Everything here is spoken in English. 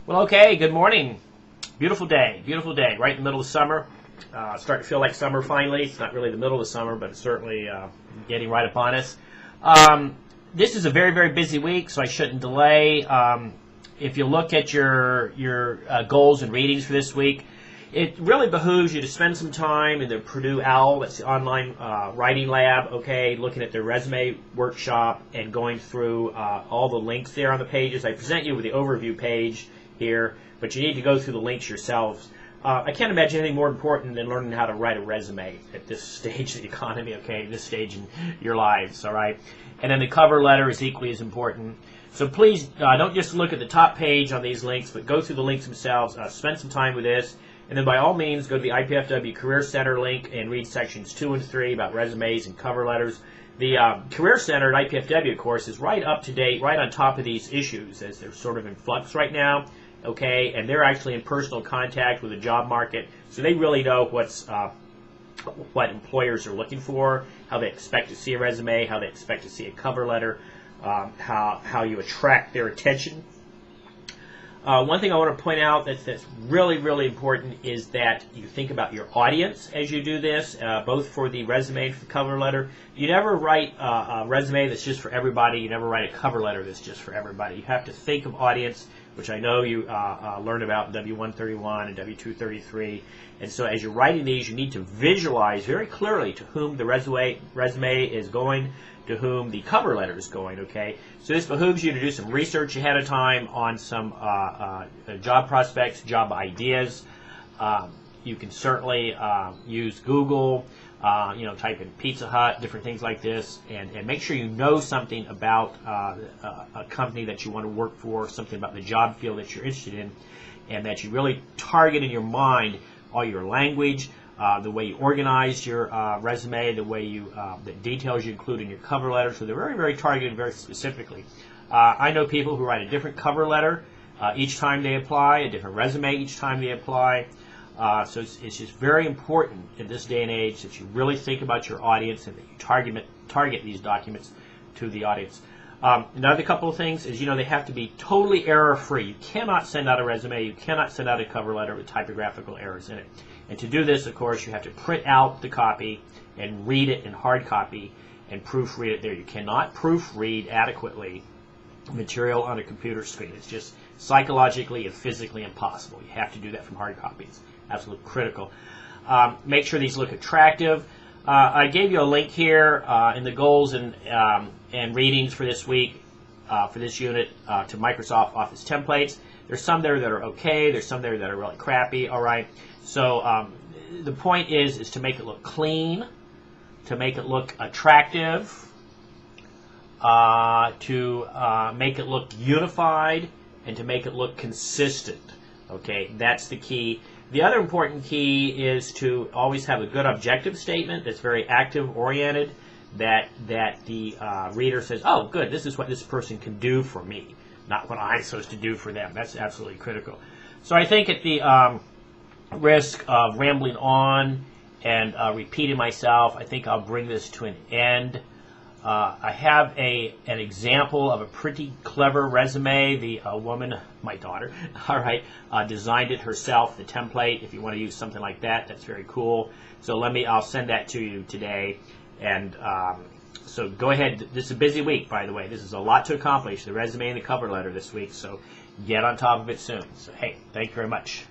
Well, okay, good morning. Beautiful day, right in the middle of summer. Starting to feel like summer finally. It's not really the middle of the summer, but it's certainly getting right upon us. This is a very, very busy week, so I shouldn't delay. If you look at your goals and readings for this week, it really behooves you to spend some time in the Purdue OWL, that's the online writing lab, okay, looking at their resume workshop and going through all the links there on the pages. I present you with the overview page here, but you need to go through the links yourselves. I can't imagine anything more important than learning how to write a resume at this stage of the economy, okay, this stage in your lives, all right? And then the cover letter is equally as important. So please don't just look at the top page on these links, but go through the links themselves, spend some time with this, and then by all means go to the IPFW Career Center link and read sections 2 and 3 about resumes and cover letters. The Career Center at IPFW, of course, is right up to date, right on top of these issues as they're sort of in flux right now. Okay, and they're actually in personal contact with the job market, so they really know what employers are looking for, how they expect to see a resume, how they expect to see a cover letter, how you attract their attention. One thing I want to point out that's really, really important is that you think about your audience as you do this, both for the resume and for the cover letter. You never write a resume that's just for everybody. You never write a cover letter that's just for everybody. You have to think of audience, which I know you learned about in W-131 and W-233. And so as you're writing these, you need to visualize very clearly to whom the resume is going, to whom the cover letter is going, okay? So this behooves you to do some research ahead of time on some job prospects, job ideas. You can certainly use Google, type in Pizza Hut, different things like this, and make sure you know something about a company that you want to work for, something about the job field that you're interested in, and that you really target in your mind all your language, the way you organize your resume, the details you include in your cover letter. So they're very, very targeted, very specifically. I know people who write a different cover letter each time they apply, a different resume each time they apply. So it's just very important in this day and age that you really think about your audience and that you target these documents to the audience. Another couple of things is, they have to be totally error-free. You cannot send out a resume, you cannot send out a cover letter with typographical errors in it. And to do this, of course, you have to print out the copy and read it in hard copy and proofread it there. You cannot proofread adequately material on a computer screen. It's just psychologically and physically impossible. You have to do that from hard copies. Absolutely critical. Make sure these look attractive. I gave you a link here in the goals and readings for this week, for this unit, to Microsoft Office templates. There's some there that are okay. There's some there that are really crappy. All right. So the point is to make it look clean, to make it look attractive, to make it look unified, and to make it look consistent. Okay, that's the key. The other important key is to always have a good objective statement that's very active-oriented, that the reader says, oh, good, this is what this person can do for me, not what I'm supposed to do for them. That's absolutely critical. So I think at the risk of rambling on and repeating myself, I think I'll bring this to an end. I have an example of a pretty clever resume. The woman, my daughter, all right, designed it herself, the template. If you want to use something like that, that's very cool. So I'll send that to you today. And so go ahead. This is a busy week, by the way. This is a lot to accomplish, the resume and the cover letter this week. So get on top of it soon. So, hey, thank you very much.